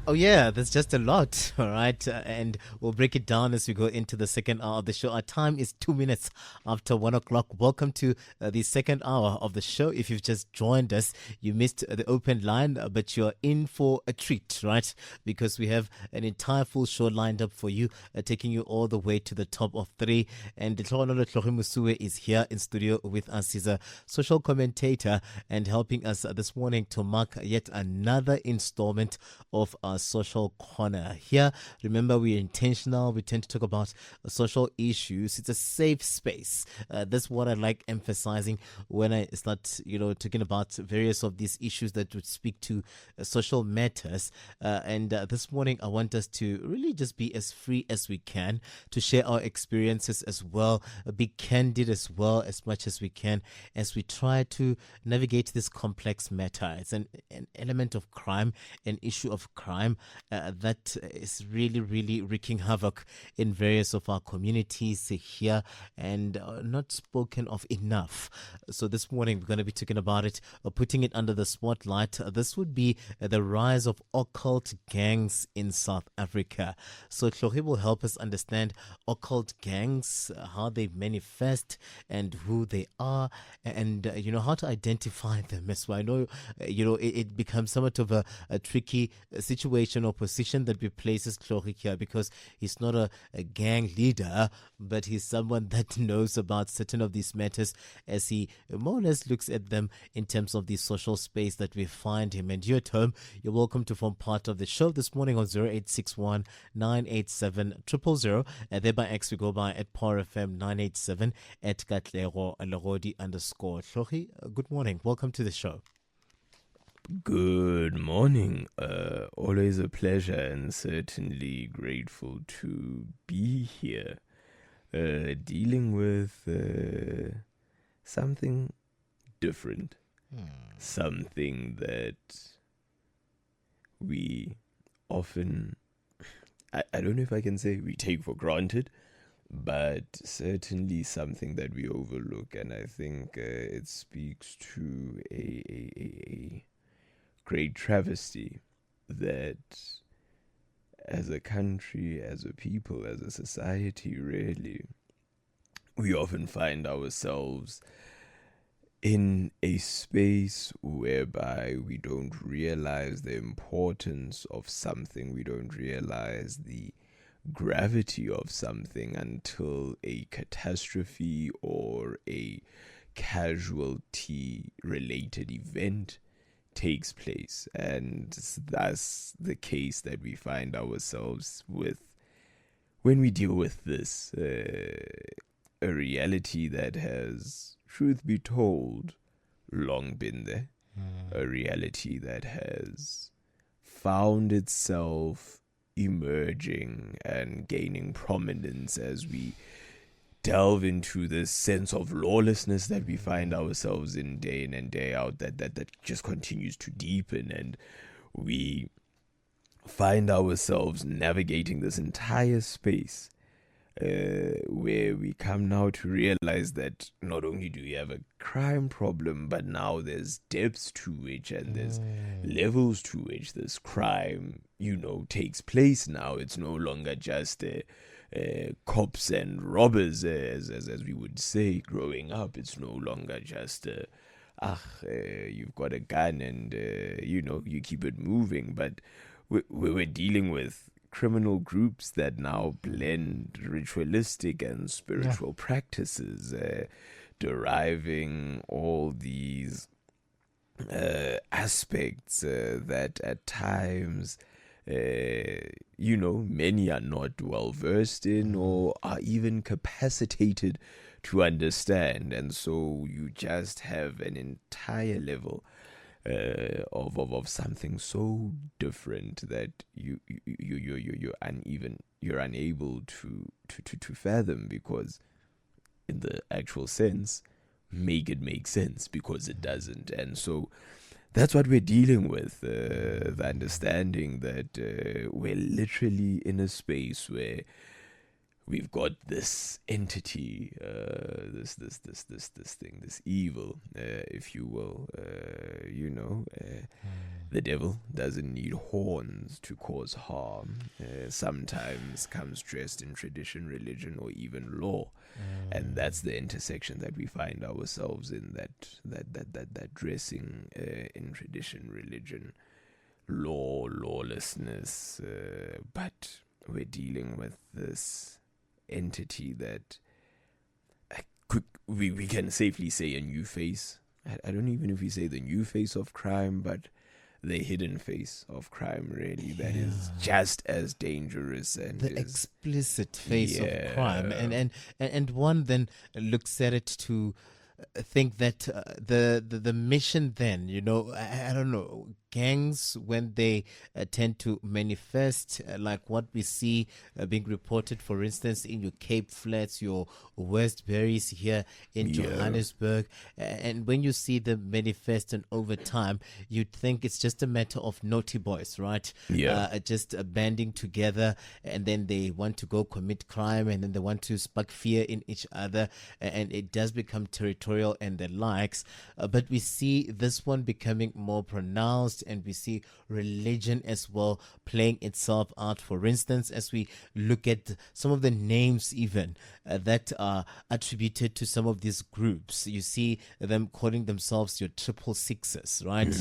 Oh yeah, there's just a lot, all right, and we'll break it down as we go into the second hour of the show. Our time is 2 minutes after 1 o'clock. Welcome to the second hour of the show. If you've just joined us, you missed the open line, but you're in for a treat, right? Because we have an entire full show lined up for you, taking you all the way to the top of three. And Tlhogonolo Musue is here in studio with us. He's a social commentator and helping us this morning to mark yet another installment of our social corner. Here, remember, we're intentional. We tend to talk about social issues. It's a safe space. That's what I like emphasizing when I start, talking about various of these issues that would speak to social matters. And this morning, I want us to really just be as free as we can to share our experiences as well, be candid as well as much as we can as we try to navigate this complex matter. It's an element of crime, an issue of crime that is really, really wreaking havoc in various of our communities here and not spoken of enough. So this morning we're going to be talking about it, putting it under the spotlight. This would be the rise of occult gangs in South Africa. So Tlhogi will help us understand occult gangs, how they manifest and who they are, and how to identify them as well. I know it becomes somewhat of a tricky situation or position that we places Tlhogi here, because he's not a gang leader, but he's someone that knows about certain of these matters as he more or less looks at them in terms of the social space that we find him. And you at home, you're welcome to form part of the show this morning on 0861 987 000. And thereby X we go by at Power FM 987 at Katlego Legodi _ Tlhogi, good morning. Welcome to the show. Good morning. Always a pleasure and certainly grateful to be here. Dealing with something different. Something that we often, I don't know if I can say we take for granted, but certainly something that we overlook. And I think it speaks to a great travesty that as a country, as a people, as a society, really, we often find ourselves in a space whereby we don't realize the importance of something, we don't realize the gravity of something until a catastrophe or a casualty related event takes place. And that's the case that we find ourselves with when we deal with this, a reality that has, truth be told, long been there, a reality that has found itself emerging and gaining prominence as we delve into this sense of lawlessness that we find ourselves in day in and day out, that just continues to deepen, and we find ourselves navigating this entire space where we come now to realize that not only do we have a crime problem, but now there's depths to which and there's levels to which this crime, takes place now. It's no longer just cops and robbers, as we would say growing up. It's no longer just you've got a gun and you keep it moving, but we're dealing with criminal groups that now blend ritualistic and spiritual practices, deriving all these aspects that at times many are not well versed in or are even capacitated to understand. And so you just have an entire level of something so different that you're unable to fathom, because in the actual sense, make it make sense, because it doesn't. And so that's what we're dealing with, the understanding that we're literally in a space where we've got this entity, this thing, this evil, if you will. The devil doesn't need horns to cause harm. Sometimes comes dressed in tradition, religion, or even law, and that's the intersection that we find ourselves in. That dressing in tradition, religion, law, lawlessness, but we're dealing with this entity that we can safely say a new face. I don't even know if we say the new face of crime, but the hidden face of crime, really, that is just as dangerous and the explicit face of crime, and one then looks at it to think that the mission then, I don't know, gangs, when they tend to manifest like what we see being reported, for instance, in your Cape Flats, your Westburys here in Johannesburg, and when you see them manifest and over time, you'd think it's just a matter of naughty boys, right? Just banding together, and then they want to go commit crime, and then they want to spark fear in each other, and it does become territorial and the likes. But we see this one becoming more pronounced, and we see religion as well playing itself out. For instance, as we look at some of the names even that are attributed to some of these groups, you see them calling themselves your 666s, right?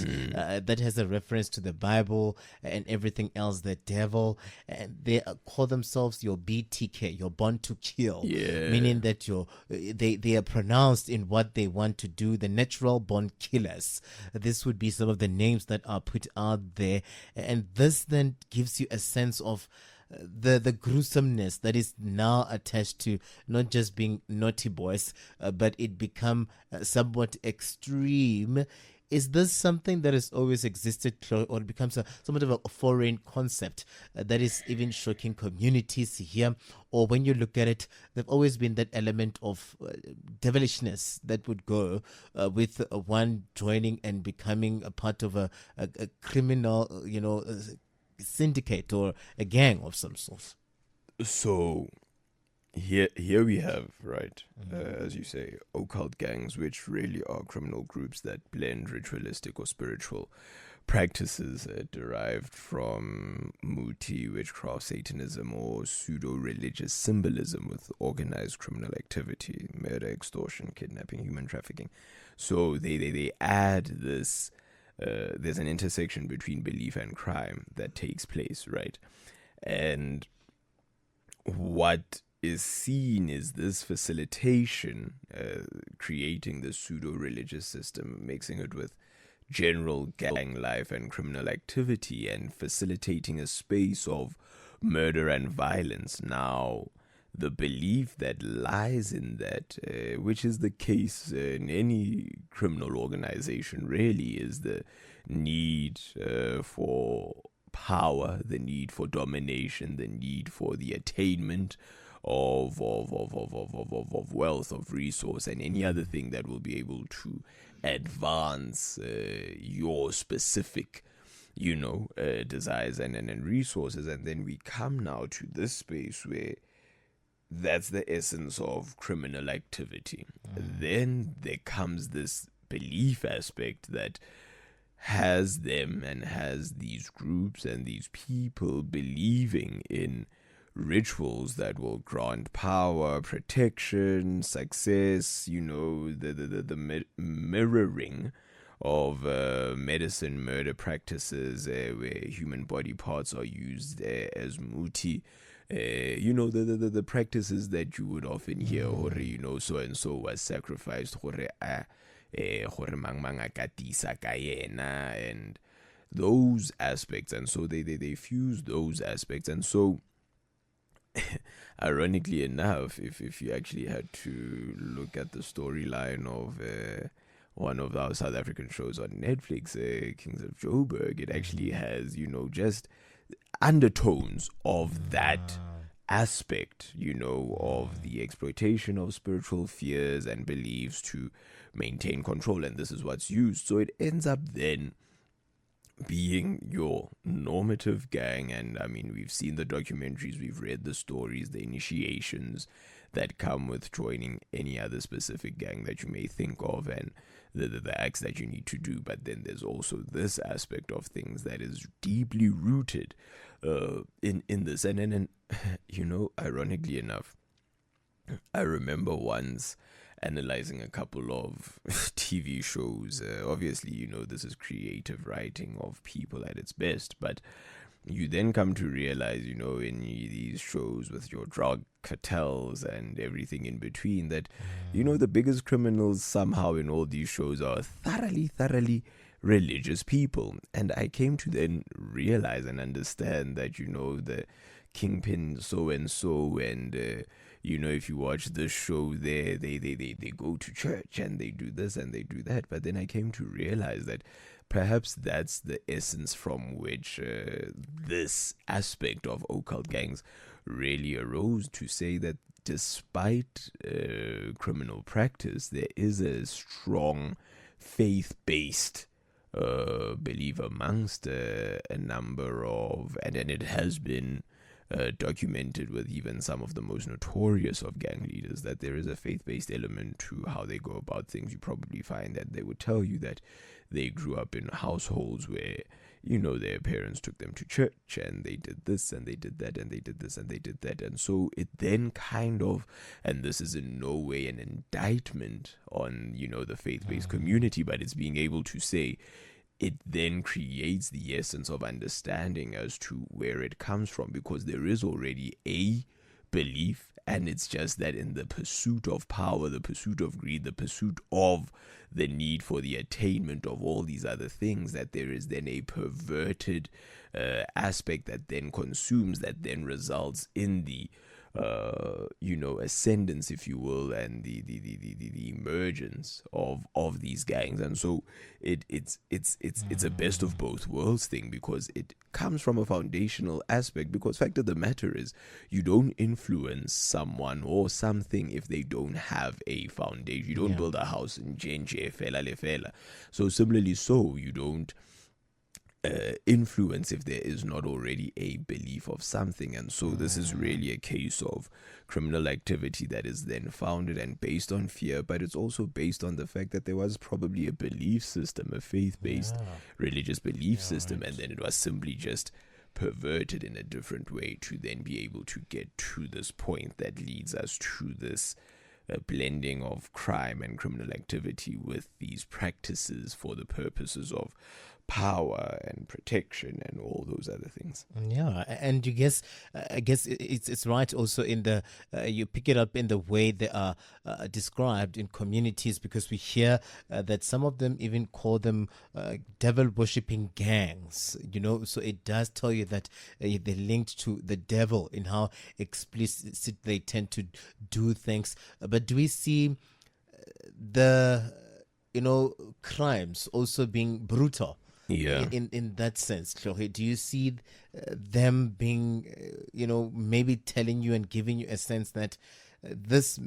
That has a reference to the Bible and everything else, the devil, and they call themselves your BTK, your born to kill, meaning that they are pronounced in what they want to do, the natural born killers. This would be some of the names that are put out there, and this then gives you a sense of the gruesomeness that is now attached to not just being naughty boys, but it become somewhat extreme. Is this something that has always existed, or it becomes somewhat of a foreign concept that is even shocking communities here? Or when you look at it, there's always been that element of devilishness that would go with one joining and becoming a part of a criminal, syndicate or a gang of some sort. So here we have, right, as you say, occult gangs, which really are criminal groups that blend ritualistic or spiritual practices derived from muti, witchcraft, Satanism, or pseudo-religious symbolism with organized criminal activity, murder, extortion, kidnapping, human trafficking. So they add this. There's an intersection between belief and crime that takes place, right? And what is seen is this facilitation, creating the pseudo-religious system, mixing it with general gang life and criminal activity, and facilitating a space of murder and violence. Now, the belief that lies in that, which is the case in any criminal organization, really, is the need for power, the need for domination, the need for the attainment of wealth, of resource, and any other thing that will be able to advance your specific desires and resources. And then we come now to this space where that's the essence of criminal activity. Then there comes this belief aspect that has them and has these groups and these people believing in rituals that will grant power, protection, success, the mirroring of medicine murder practices where human body parts are used as muti. The practices that you would often hear, so and so was sacrificed, and those aspects, and so they fuse those aspects. And so ironically enough, if you actually had to look at the storyline of one of our South African shows on Netflix, Kings of Joburg, it actually has just undertones of that aspect, of the exploitation of spiritual fears and beliefs to maintain control, and this is what's used. So it ends up then being your normative gang. And I mean, we've seen the documentaries, we've read the stories, the initiations that come with joining any other specific gang that you may think of, and the acts that you need to do. But then there's also this aspect of things that is deeply rooted in this. And ironically enough, I remember once analyzing a couple of TV shows. Obviously, this is creative writing of people at its best, but you then come to realize, in these shows with your drug cartels and everything in between, that, the biggest criminals somehow in all these shows are thoroughly religious people. And I came to then realize and understand that, the kingpin so and so, and if you watch this show, they go to church and they do this and they do that. But then I came to realize that perhaps that's the essence from which this aspect of occult gangs really arose, to say that despite criminal practice, there is a strong faith-based belief amongst a number of, and it has been documented with even some of the most notorious of gang leaders, that there is a faith-based element to how they go about things. You probably find that they would tell you that they grew up in households where, their parents took them to church and they did this and they did that and they did this and they did that. And so it then kind of, and this is in no way an indictment on, the faith-based community, but it's being able to say, it then creates the essence of understanding as to where it comes from, because there is already a belief, and it's just that in the pursuit of power, the pursuit of greed, the pursuit of the need for the attainment of all these other things, that there is then a perverted aspect that then consumes, that then results in the ascendance, if you will, and the emergence of these gangs. And so it's a best of both worlds thing, because it comes from a foundational aspect. Because fact of the matter is, you don't influence someone or something if they don't have a foundation. You don't build a house in Jenje fela le fela. So similarly, you don't influence if there is not already a belief of something. And so this is really a case of criminal activity that is then founded and based on fear, but it's also based on the fact that there was probably a belief system, a faith-based religious belief system, and then it was simply just perverted in a different way to then be able to get to this point that leads us to this blending of crime and criminal activity with these practices for the purposes of power and protection and all those other things. Yeah, and I guess it's right also in the you pick it up in the way they are described in communities, because we hear that some of them even call them devil worshipping gangs. So it does tell you that they're linked to the devil in how explicit they tend to do things. But do we see the crimes also being brutal? Yeah. In that sense, Chloe, do you see them being, maybe telling you and giving you a sense that this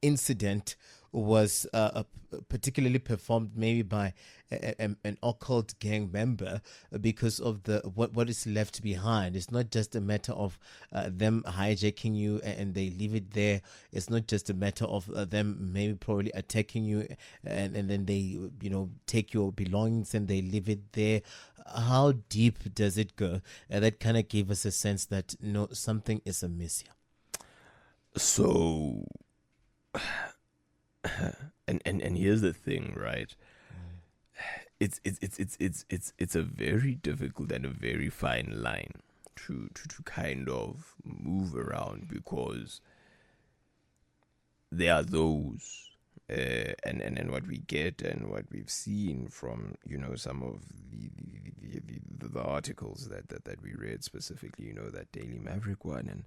incident was particularly performed maybe by an occult gang member because of the what is left behind? It's not just a matter of them hijacking you and they leave it there. It's not just a matter of them maybe probably attacking you and then they take your belongings and they leave it there. How deep does it go? That kind of gave us a sense that something is amiss here. So, and here's the thing, right? It's a very difficult and a very fine line to kind of move around, because there are those and what we get and what we've seen from some of the articles that we read, specifically that Daily Maverick one, and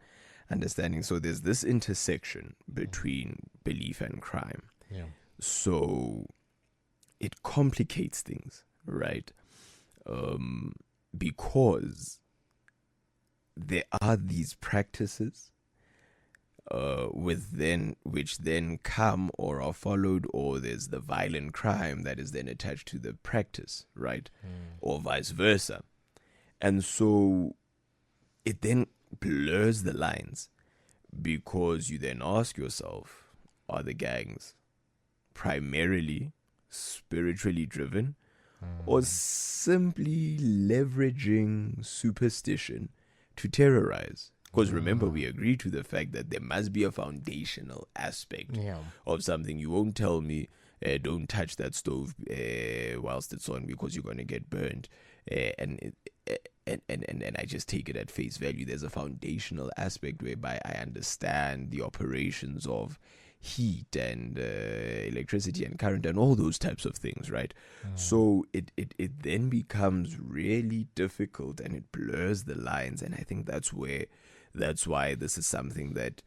understanding. So there's this intersection between belief and crime. Yeah. So it complicates things, right? Because there are these practices which then come or are followed, or there's the violent crime that is then attached to the practice, right? Or vice versa. And so it then blurs the lines, because you then ask yourself, are the gangs primarily spiritually driven, or simply leveraging superstition to terrorize? Because remember, we agree to the fact that there must be a foundational aspect of something. You won't tell me, don't touch that stove whilst it's on, because you're going to get burned. And I just take it at face value. There's a foundational aspect whereby I understand the operations of heat and electricity and current and all those types of things, right? So it then becomes really difficult, and it blurs the lines. And I think that's why this is something that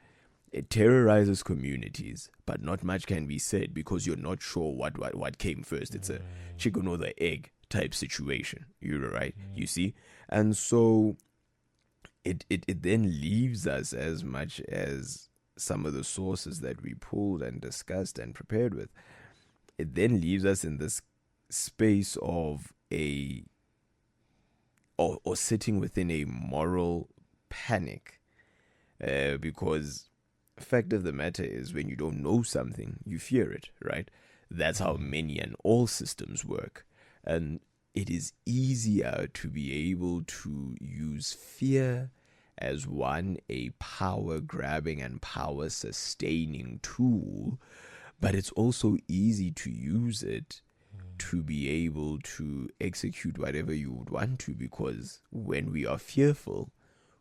it terrorizes communities, but not much can be said, because you're not sure what came first. It's a chicken or the egg type situation. You're right. You see? And so it then leaves us, as much as some of the sources that we pulled and discussed and prepared with, it then leaves us in this space of or sitting within a moral panic, because fact of the matter is, when you don't know something, you fear it, right? That's how many and all systems work. And it is easier to be able to use fear as a power grabbing and power sustaining tool, but it's also easy to use it to be able to execute whatever you would want to, because when we are fearful,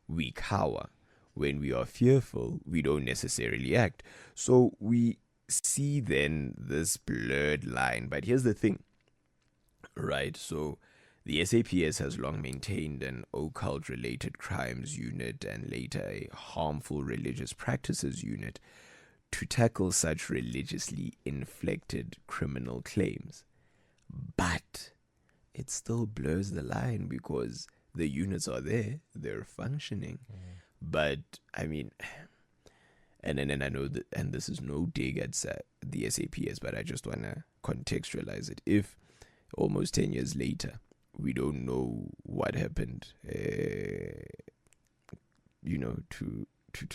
we cower. When we are fearful, we don't necessarily act. So we see then this blurred line. But here's the thing, right? So the SAPS has long maintained an occult-related crimes unit, and later a harmful religious practices unit, to tackle such religiously inflected criminal claims. But it still blurs the line, because the units are there, they're functioning. But I mean, and I know that, and this is no dig at the SAPS, but I just want to contextualize it. If almost 10 years later, we don't know what happened, to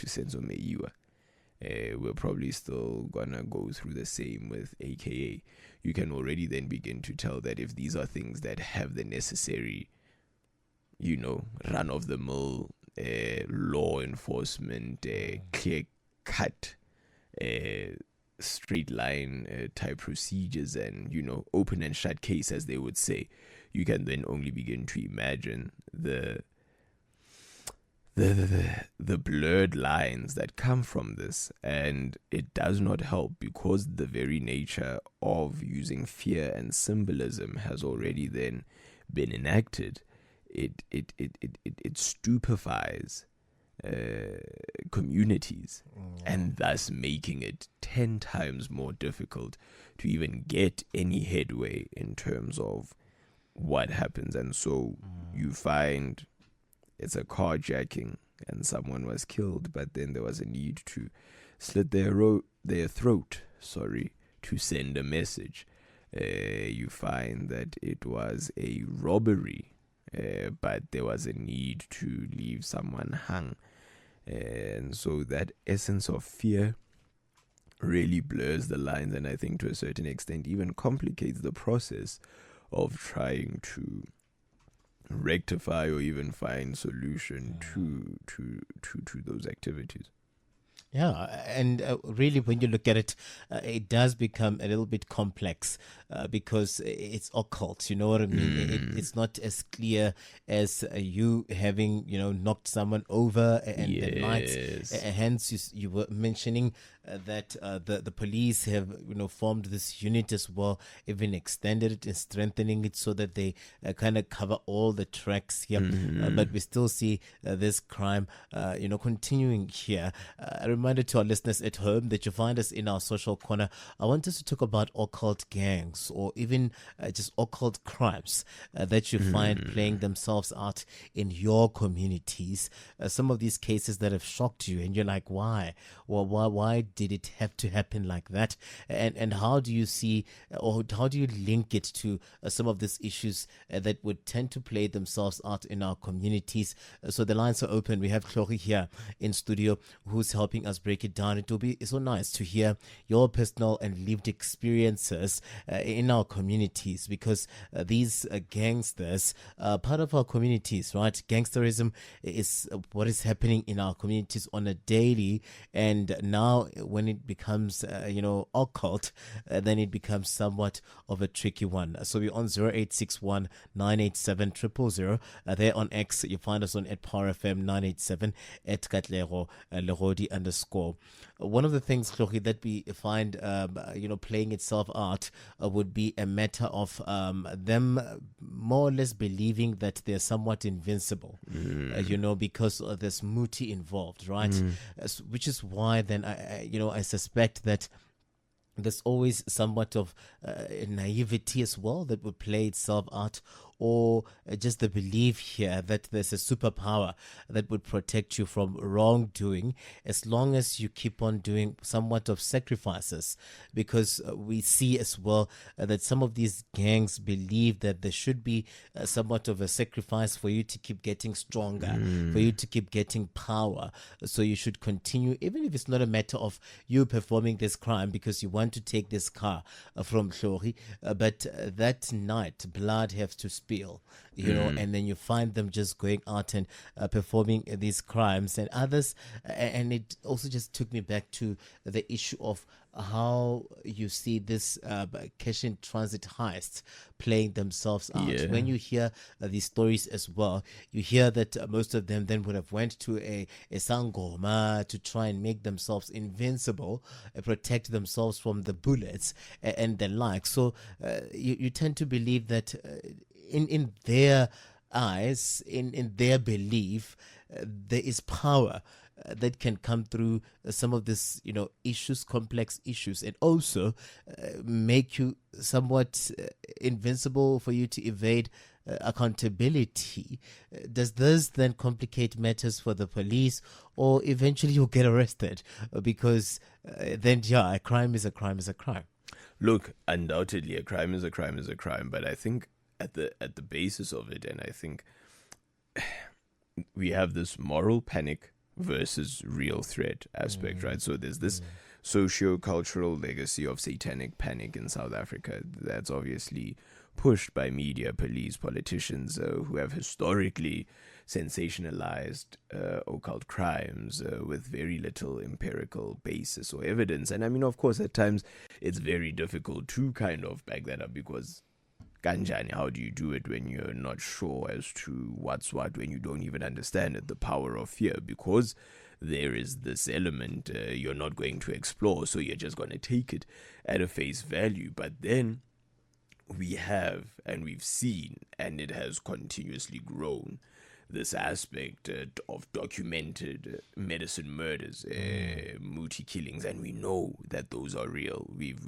Senzo Meiwa, we're probably still gonna go through the same with AKA. You can already then begin to tell that if these are things that have the necessary, run-of-the-mill law enforcement, clear-cut, straight line type procedures, and open and shut case, as they would say, you can then only begin to imagine the blurred lines that come from this. And it does not help, because the very nature of using fear and symbolism has already then been enacted. It stupefies communities, and thus making it 10 times more difficult to even get any headway in terms of what happens. And so you find it's a carjacking and someone was killed, but then there was a need to slit their throat, to send a message. You find that it was a robbery, but there was a need to leave someone hung. And so that essence of fear really blurs the lines, and I think to a certain extent even complicates the process of trying to rectify or even find solution to those activities. Yeah, and really, when you look at it, it does become a little bit complex because it's occult. You know what I mean? It's not as clear as you having, knocked someone over and the night. Hence, you were mentioning that the police have, formed this unit as well, even extended it and strengthening it so that they kind of cover all the tracks here. But we still see this crime, continuing here. I reminder to our listeners at home that you find us in our social corner. I want us to talk about occult gangs or even just occult crimes that you find playing themselves out in your communities. Some of these cases that have shocked you, and you're like, why? Well, why did it have to happen like that? And how do you see, or how do you link it to some of these issues that would tend to play themselves out in our communities? So the lines are open. We have Tlhori here in studio who's helping us break it down. It will be so nice to hear your personal and lived experiences in our communities, because these gangsters are part of our communities, right? Gangsterism is what is happening in our communities on a daily, and now when it becomes occult, then it becomes somewhat of a tricky one. So we're on 0861 987 000. There on X, you find us on at PowerFM 987, at Katlego Legodi _ One of the things, Tlhori, that we find playing itself out would be a matter of them more or less believing that they're somewhat invincible, because there's muti involved, right? Which is why then I suspect that there's always somewhat of naivety as well that would play itself out, or just the belief here that there's a superpower that would protect you from wrongdoing as long as you keep on doing somewhat of sacrifices. Because we see as well that some of these gangs believe that there should be somewhat of a sacrifice for you to keep getting stronger, for you to keep getting power. So you should continue, even if it's not a matter of you performing this crime because you want to take this car from Tlhori, but that night blood has to spill, and then you find them just going out and performing these crimes and others. And it also just took me back to the issue of how you see this cash in transit heists playing themselves out. Yeah. When you hear these stories as well, you hear that most of them then would have went to a sangoma to try and make themselves invincible, protect themselves from the bullets and the like. So you tend to believe that in their eyes, in their belief, there is power that can come through some of this, issues, complex issues, and also make you somewhat invincible for you to evade accountability. Does this then complicate matters for the police, or eventually you'll get arrested? Because then, a crime is a crime is a crime. Look, undoubtedly, a crime is a crime is a crime, but I think at the basis of it, and I think we have this moral panic versus real threat aspect, right? So there's this socio-cultural legacy of satanic panic in South Africa that's obviously pushed by media, police, politicians who have historically sensationalized occult crimes with very little empirical basis or evidence. And I mean, of course, at times it's very difficult to kind of back that up, because Ganjani, how do you do it when you're not sure as to what's what, when you don't even understand it, the power of fear? Because there is this element you're not going to explore, so you're just going to take it at a face value. But then we have, and we've seen, and it has continuously grown, this aspect of documented medicine murders, muti killings, and we know that those are real. We've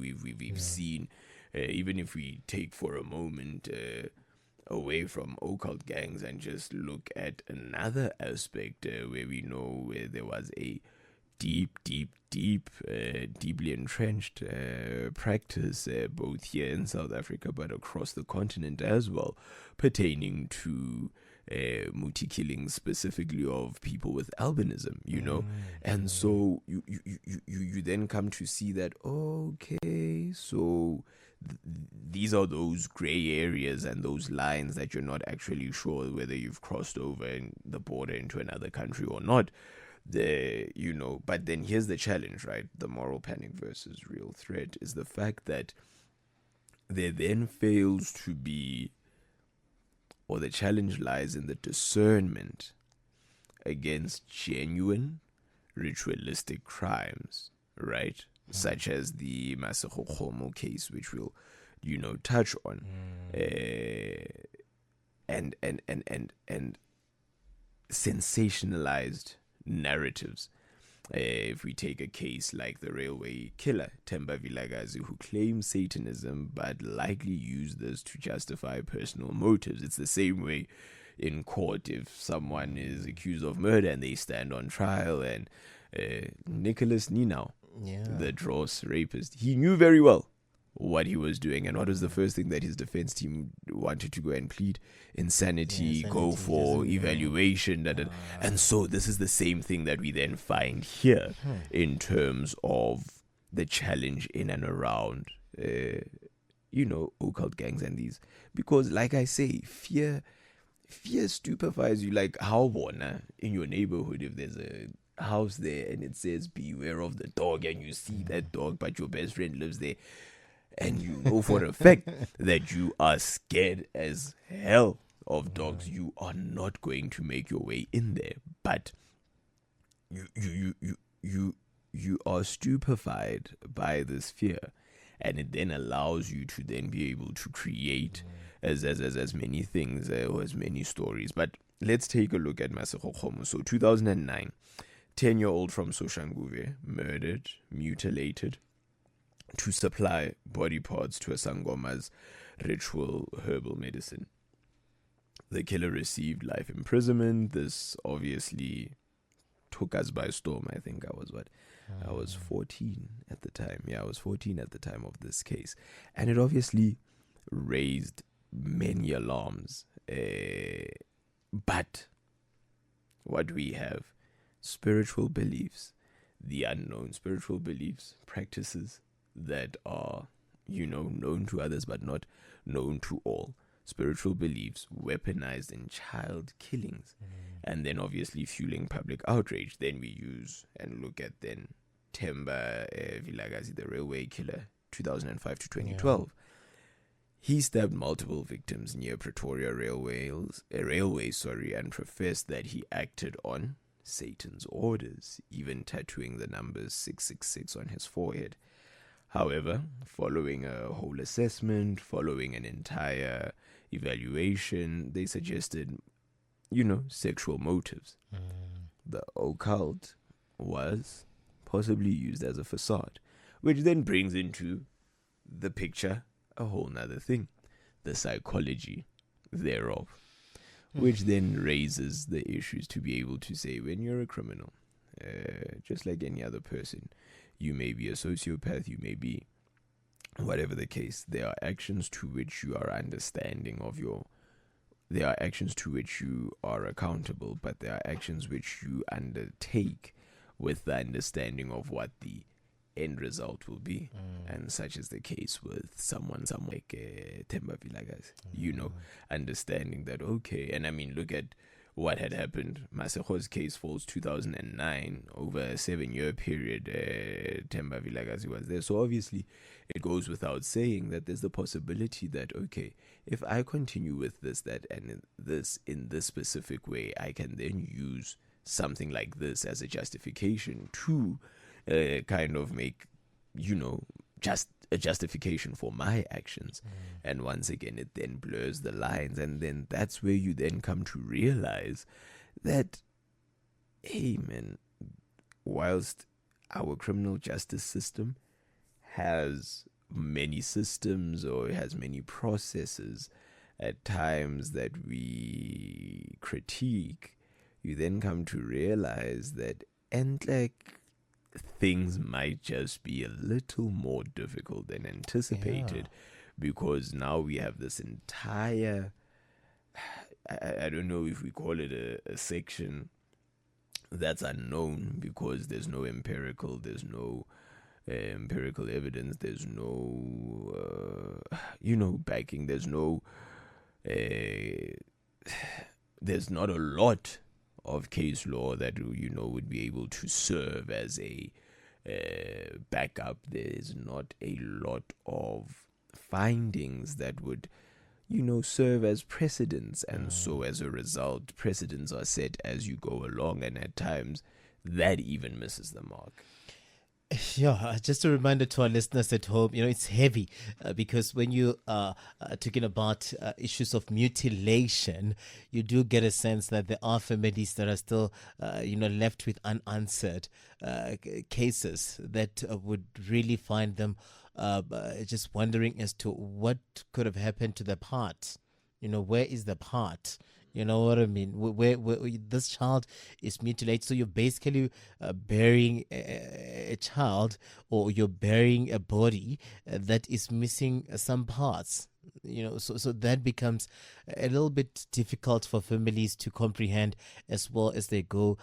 seen. Even if we take for a moment away from occult gangs and just look at another aspect where we know where there was a deeply entrenched practice both here in South Africa but across the continent as well, pertaining to muti killings, specifically of people with albinism, and so you then come to see that, okay, so these are those gray areas and those lines that you're not actually sure whether you've crossed over in the border into another country or not. But then here's the challenge, right? The moral panic versus real threat is the fact that there then fails to be, or the challenge lies in the discernment against genuine ritualistic crimes, right? Such as the Masakhomo case, which we'll, touch on, and sensationalized narratives If we take a case like the railway killer, Themba Vilakazi, who claims Satanism but likely used this to justify personal motives. It's the same way in court if someone is accused of murder and they stand on trial, and Nicholas Ninau, the Dross rapist, he knew very well what he was doing, and what was the first thing that his defense team wanted to go and plead? Insanity, go for evaluation, and so this is the same thing that we then find here in terms of the challenge in and around occult gangs and these, because like I say, fear stupefies you. Like how in your neighborhood, if there's a house there and it says beware of the dog, and you see that dog but your best friend lives there, and you know for a fact that you are scared as hell of dogs, you are not going to make your way in there. But you are stupefied by this fear, and it then allows you to then be able to create as many things or as many stories. But let's take a look at Masego Khomo. So 2009, 10-year-old from Soshanguve murdered, mutilated, to supply body parts to a Sangoma's ritual herbal medicine. The killer received life imprisonment. This obviously took us by storm. I think I was 14 at the time. Yeah, I was 14 at the time of this case. And it obviously raised many alarms. But what we have, spiritual beliefs, the unknown spiritual beliefs, practices that are, known to others but not known to all. Spiritual beliefs weaponized in child killings, and then obviously fueling public outrage. Then we use and look at then Themba Vilakazi, the railway killer, 2005 to 2012. He stabbed multiple victims near Pretoria railways, and professed that he acted on Satan's orders, even tattooing the numbers 666 on his forehead. However, following a whole assessment, following an entire evaluation, they suggested, sexual motives. The occult was possibly used as a facade, which then brings into the picture a whole nother thing, the psychology thereof, which then raises the issues to be able to say, when you're a criminal, just like any other person, you may be a sociopath, you may be whatever the case, there are actions to which you are there are actions to which you are accountable, but there are actions which you undertake with the understanding of what the end result will be. And such is the case with someone like Themba Vilakazi, understanding that, okay, and I mean, look at what had happened. Masego's case falls 2009, over a 7-year period. Themba Vilakazi was there. So obviously it goes without saying that there's the possibility that, okay, if I continue with this, that, and this in this specific way, I can then use something like this as a justification to kind of make, just a justification for my actions. And once again, it then blurs the lines, and then that's where you then come to realize that, hey man, whilst our criminal justice system has many systems or has many processes at times that we critique, you then come to realize that, and like, things might just be a little more difficult than anticipated, because now we have this entire, I don't know if we call it a section that's unknown, because there's no empirical evidence, there's no backing, there's not a lot of case law that would be able to serve as a backup. There's not a lot of findings that would serve as precedents, and so as a result, precedents are set as you go along, and at times that even misses the mark. Yeah, just a reminder to our listeners at home, it's heavy because when you are talking about issues of mutilation, you do get a sense that there are families that are still, left with unanswered cases that would really find them just wondering as to what could have happened to their part. Where is the part? You know what I mean? Where this child is mutilated, so you're basically burying a child, or you're burying a body that is missing some parts. So that becomes a little bit difficult for families to comprehend, as well as they go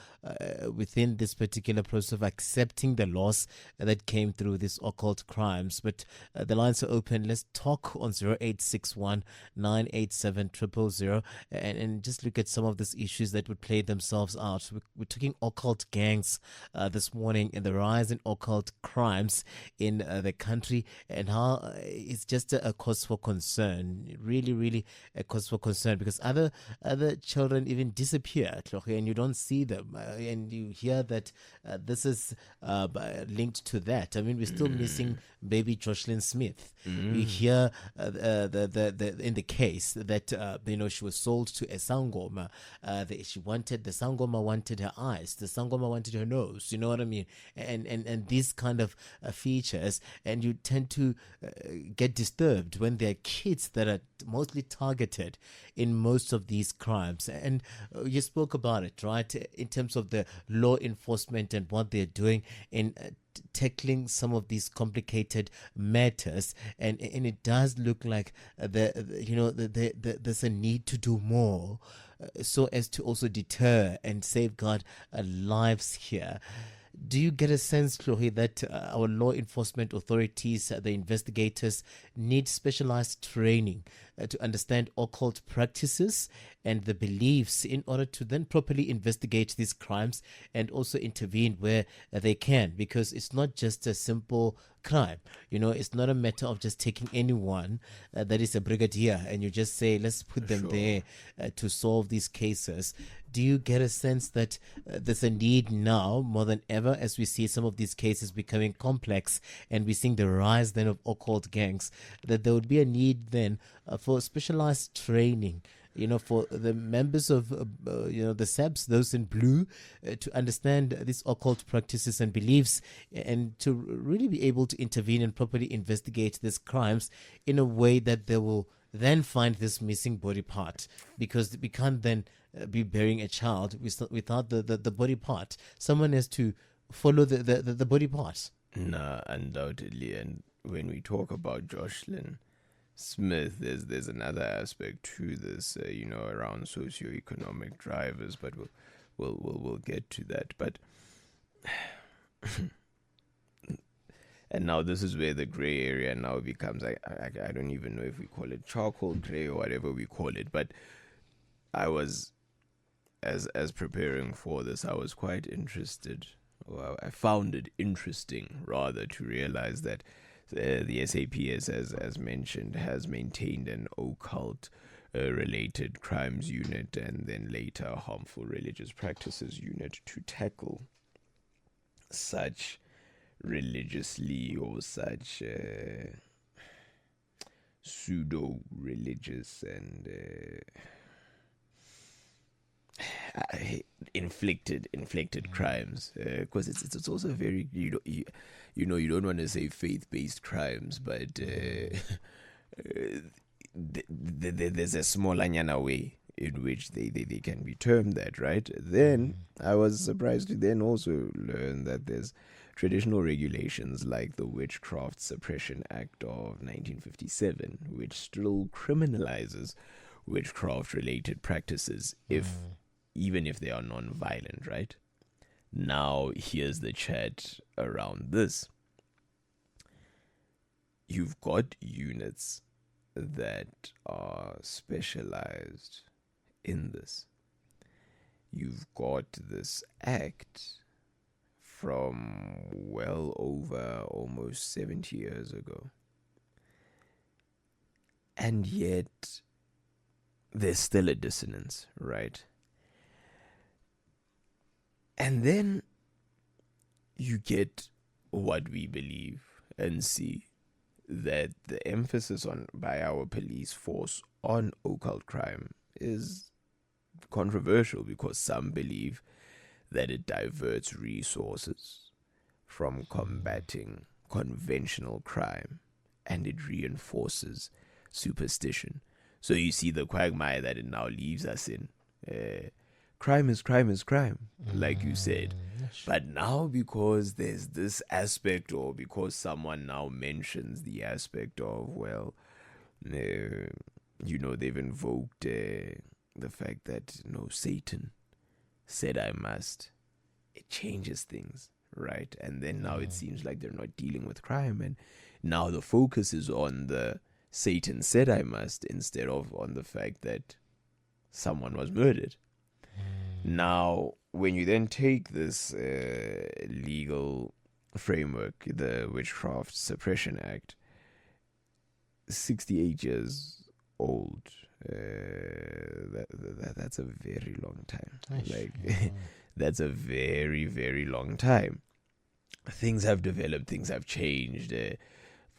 within this particular process of accepting the loss that came through these occult crimes. But the lines are open. Let's talk on 0861 987 000 and just look at some of these issues that would play themselves out. We're talking occult gangs this morning, and the rise in occult crimes in the country, and how it's just a cause for concern. Really, really a cause for concern, because other children even disappear, and you don't see them, and you hear that this is linked to that. I mean, we're still missing baby Jocelyn Smith. We hear in the case that she was sold to a sangoma. The sangoma wanted her eyes, the sangoma wanted her nose. You know what I mean? And these kind of features, and you tend to get disturbed when there are kids that are mostly targeted in most of these crimes. And you spoke about it, right, in terms of the law enforcement and what they're doing in tackling some of these complicated matters, and it does look like there's a need to do more, so as to also deter and safeguard lives here. Do you get a sense, Chloe, that our law enforcement authorities, the investigators, need specialized training to understand occult practices and the beliefs in order to then properly investigate these crimes and also intervene where they can? Because it's not just a simple crime. It's not a matter of just taking anyone that is a brigadier and you just say, let's put them there to solve these cases. Do you get a sense that there's a need now more than ever, as we see some of these cases becoming complex and we're seeing the rise then of occult gangs, that there would be a need then for specialized training, for the members of, the SABs, those in blue, to understand these occult practices and beliefs, and to really be able to intervene and properly investigate these crimes in a way that they will then find this missing body part, because we can't then be burying a child without the body part. Someone has to follow the body part. Nah, undoubtedly. And when we talk about Jocelyn Smith, there's another aspect to this, around socioeconomic drivers, but we'll get to that. But and now this is where the gray area now becomes, I don't even know if we call it charcoal gray or whatever we call it. But I was, as preparing for this, I was quite interested, or I found it interesting rather, to realize that the SAPS, as mentioned, has maintained an occult related crimes unit, and then later a harmful religious practices unit, to tackle such religiously, or such pseudo religious and inflicted crimes, because it's also very, you don't want to say faith-based crimes, but there's a small anyana way in which they can be termed that, right? Then I was surprised to then also learn that there's traditional regulations like the Witchcraft Suppression Act of 1957, which still criminalizes witchcraft-related practices, even if they are non-violent, right? Now, here's the chat around this. You've got units that are specialized in this. You've got this act from well over almost 70 years ago. And yet, there's still a dissonance, right? And then you get what we believe and see that the emphasis on by our police force on occult crime is controversial because some believe that it diverts resources from combating conventional crime and it reinforces superstition. So you see the quagmire that it now leaves us in. Crime is crime, like you said. But now because there's this aspect, or because someone now mentions the aspect of, well, they've invoked the fact that, Satan said I must. It changes things, right? And then now it seems like they're not dealing with crime. And now the focus is on the Satan said I must instead of on the fact that someone was murdered. Now, when you then take this legal framework, the Witchcraft Suppression Act, 68 years old, that's a very long time. That's a very, very long time. Things have developed, things have changed.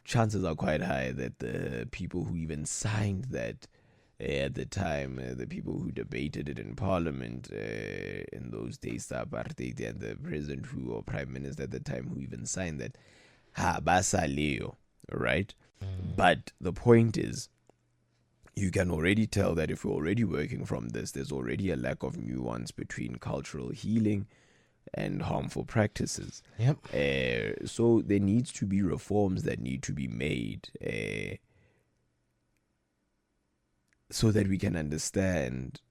Chances are quite high that the people who even signed that at the time, the people who debated it in Parliament in those days, the apartheid, and the president or prime minister at the time who even signed that, basa leo, right? But the point is, you can already tell that if we're already working from this, there's already a lack of nuance between cultural healing and harmful practices. So there needs to be reforms that need to be made so that we can understand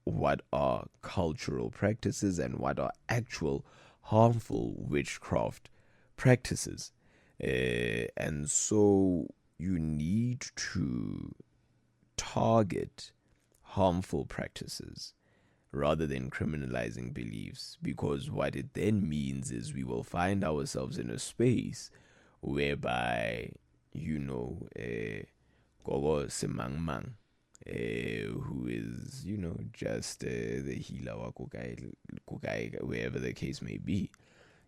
what are cultural practices and what are actual harmful witchcraft practices. And so you need to target harmful practices rather than criminalizing beliefs, because what it then means is we will find ourselves in a space whereby, Gogo Semangmang, who is, just the healer or kukai, wherever the case may be,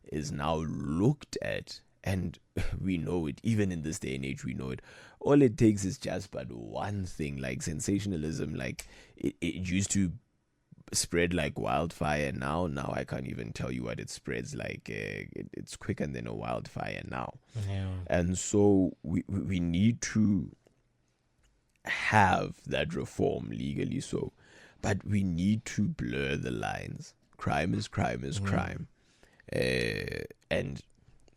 is now looked at. And we know it, even in this day and age, we know it. All it takes is just but one thing, like sensationalism. Like it used to spread like wildfire. Now I can't even tell you what it spreads like. It's quicker than a wildfire now. And so we need to have that reform legally, so, but we need to blur the lines. Crime is crime, and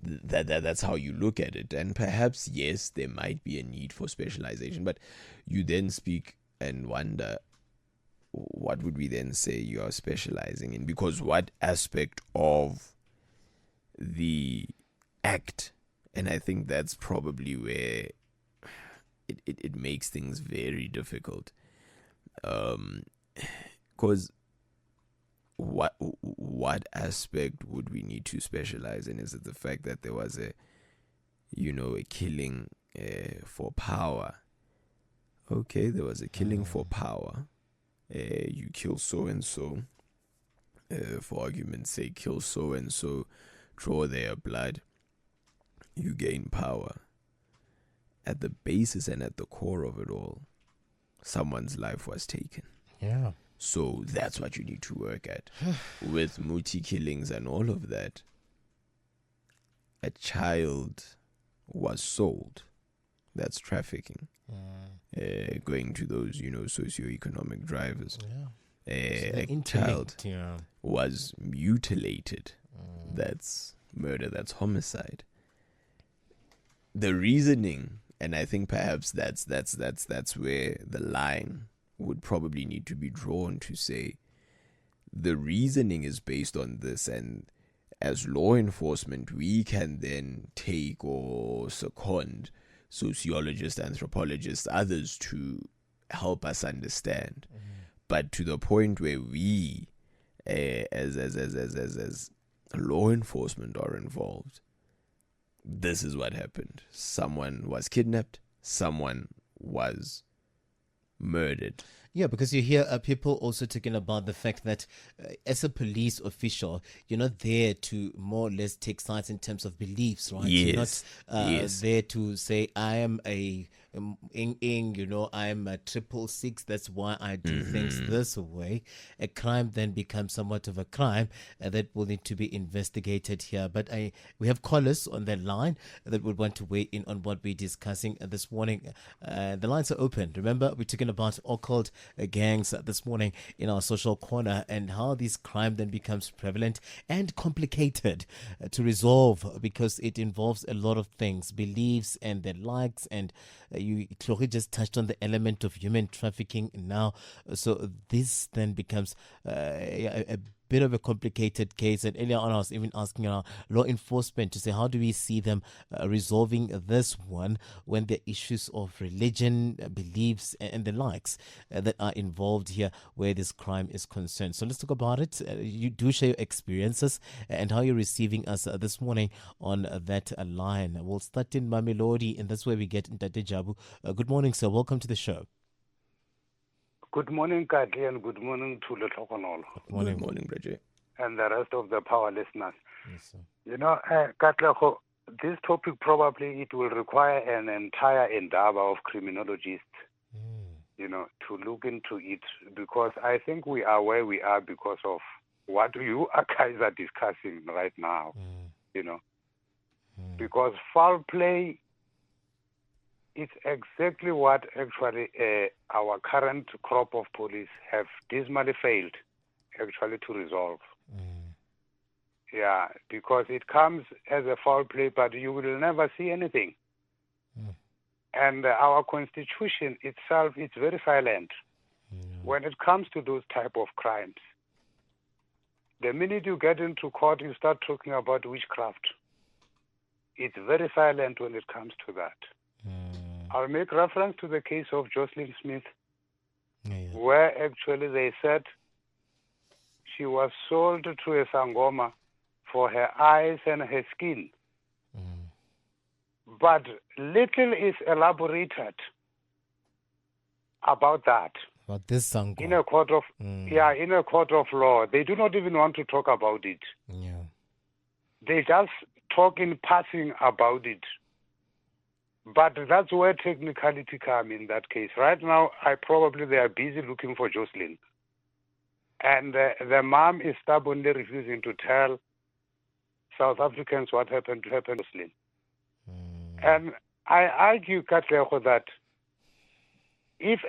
that's how you look at it. And perhaps, yes, there might be a need for specialization, but you then speak and wonder, what would we then say you are specializing in? Because what aspect of the act, and I think that's probably where it makes things very difficult, because what aspect would we need to specialize in? Is it the fact that there was a killing for power? Okay, there was a killing for power. You kill so and so, for argument's sake, kill so and so, draw their blood, you gain power. At the basis and at the core of it all, someone's life was taken. So that's what you need to work at. With Muti killings and all of that, a child was sold. That's trafficking. Going to those, socioeconomic drivers. A child was mutilated. That's murder. That's homicide. The reasoning, and I think perhaps that's where the line would probably need to be drawn, to say the reasoning is based on this, and as law enforcement we can then take or second sociologists, anthropologists, others to help us understand. But to the point where we as law enforcement are involved, this is what happened. Someone was kidnapped, someone was murdered. Yeah, because you hear people also talking about the fact that as a police official, you're not there to more or less take sides in terms of beliefs, right? You're not Yes, yes. there to say, I am a I'm a 666. That's why I do things Mm-hmm. this way. A crime then becomes somewhat of a crime that will need to be investigated here. But we have callers on the line that would want to weigh in on what we're discussing this morning. The lines are open. Remember, we're talking about occult gangs this morning in our social corner and how this crime then becomes prevalent and complicated to resolve because it involves a lot of things, beliefs and the likes. And you Chloe just touched on the element of human trafficking now. So this then becomes a bit of a complicated case. And earlier on, I was even asking our law enforcement to say, how do we see them resolving this one when the issues of religion, beliefs, and the likes that are involved here where this crime is concerned. So let's talk about it. You do share your experiences and how you're receiving us this morning on that line. We'll start in Mamelodi, and that's where we get Ntate Jabu. Good morning, sir. Welcome to the show. Good morning, Katli, and good morning to Letokonolo. Good morning, Bridget. And the rest of the power listeners. Yes, sir. You know, Katlego, this topic probably it will require an entire endeavor of criminologists, to look into it, because I think we are where we are because of what you guys are discussing right now, because foul play is exactly what actually our current crop of police have dismally failed actually to resolve. Yeah, because it comes as a foul play, but you will never see anything. And our constitution itself is very silent when it comes to those type of crimes. The minute you get into court, you start talking about witchcraft. It's very silent when it comes to that. I'll make reference to the case of Jocelyn Smith, where actually they said she was sold to a Sangoma for her eyes and her skin. But little is elaborated about that. About this Sangoma. In a court of in a court of law, they do not even want to talk about it. Yeah. They just talk in passing about it. But that's where technicality comes in that case. Right now, they are busy looking for Jocelyn. And the mom is stubbornly refusing to tell South Africans what happened to Jocelyn. And I argue, Katlego, that if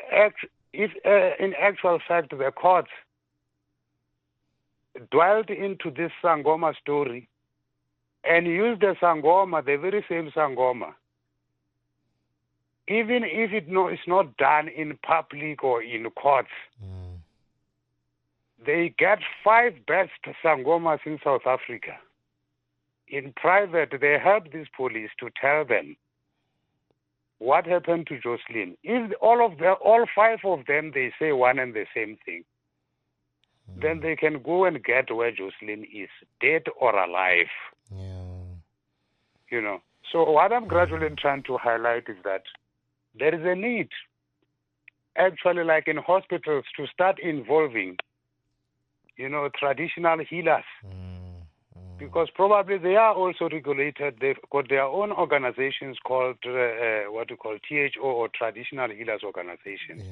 in actual fact the courts dwelled into this Sangoma story and used the Sangoma, the very same Sangoma, even if it's not done in public or in courts, they get 5 best Sangomas in South Africa. In private, they help these police to tell them what happened to Jocelyn. If all 5 of them, they say one and the same thing, then they can go and get where Jocelyn is, dead or alive. So what I'm gradually trying to highlight is that there is a need, actually, like in hospitals, to start involving, traditional healers. Because probably they are also regulated. They've got their own organizations called what we call THO, or Traditional Healers Organization.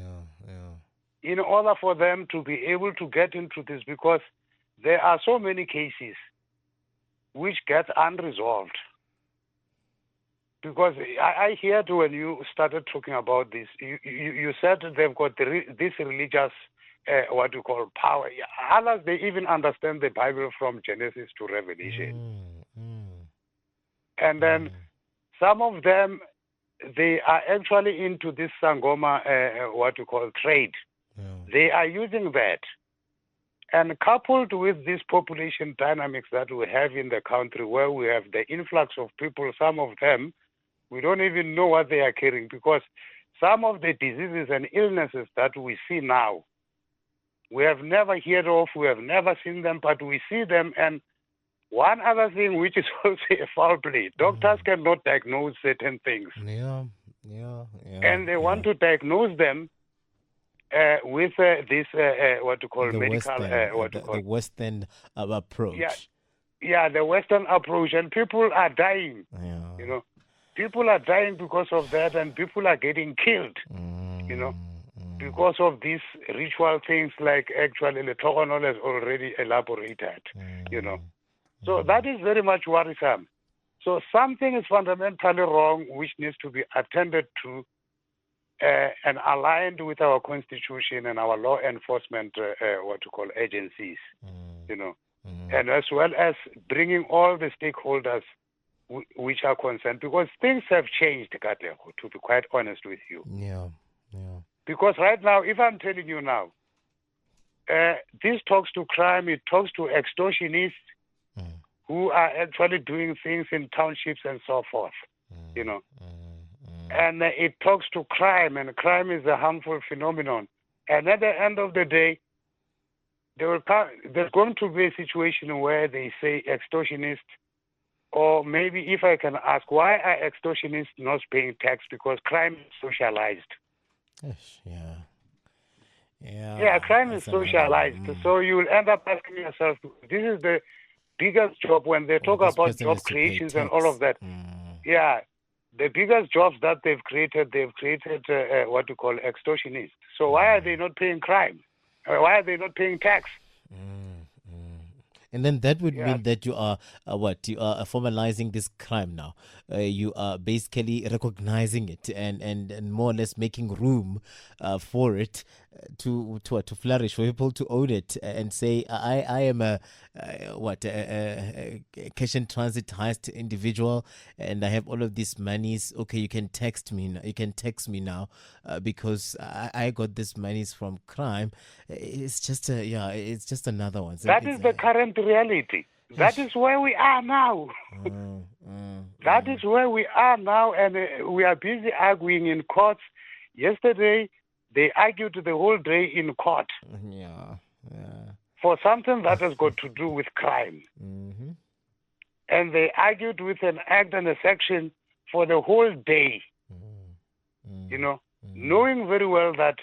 In order for them to be able to get into this, because there are so many cases which get unresolved. Because I heard when you started talking about this, you said they've got this religious what you call power. Others, they even understand the Bible from Genesis to Revelation. And then some of them, they are actually into this Sangoma, what you call trade. They are using that. And coupled with this population dynamics that we have in the country, where we have the influx of people, some of them, we don't even know what they are carrying, because some of the diseases and illnesses that we see now, we have never heard of, we have never seen them, but we see them. And one other thing, which is also a foul play, doctors cannot diagnose certain things. And they want to diagnose them, with this what you call the medical Western, the Western approach. Yeah, the Western approach, and people are dying. Yeah. People are dying because of that, and people are getting killed. Because of these ritual things, like actually Letogonol has already elaborated. So that is very much worrisome. So something is fundamentally wrong, which needs to be attended to and aligned with our constitution and our law enforcement, agencies, and as well as bringing all the stakeholders which are concerned, because things have changed, Katlego, to be quite honest with you. Yeah. Because right now, if I'm telling you now, this talks to crime, it talks to extortionists who are actually doing things in townships and so forth, And it talks to crime, and crime is a harmful phenomenon. And at the end of the day, there's going to be a situation where they say extortionists, or maybe if I can ask, why are extortionists not paying tax? Because crime is socialized. Yeah, crime is socialized. So you'll end up asking yourself, this is the biggest job when they talk about job creations and all of that. Yeah, the biggest jobs that they've created what you call extortionists. So why are they not paying crime? Why are they not paying tax? And then that would mean that you are you are formalizing this crime now. You are basically recognizing it and more or less making room for it to flourish, for people to own it and say, I am a cash and transit heist individual, and I have all of these monies. Okay, you can text me. You can text me now because I got this monies from crime. It's just it's just another one. So that is the current reality. That is where we are now. That is where we are now, and we are busy arguing in courts. Yesterday, they argued the whole day in court for something that has got to do with crime. And they argued with an act and a section for the whole day, knowing very well that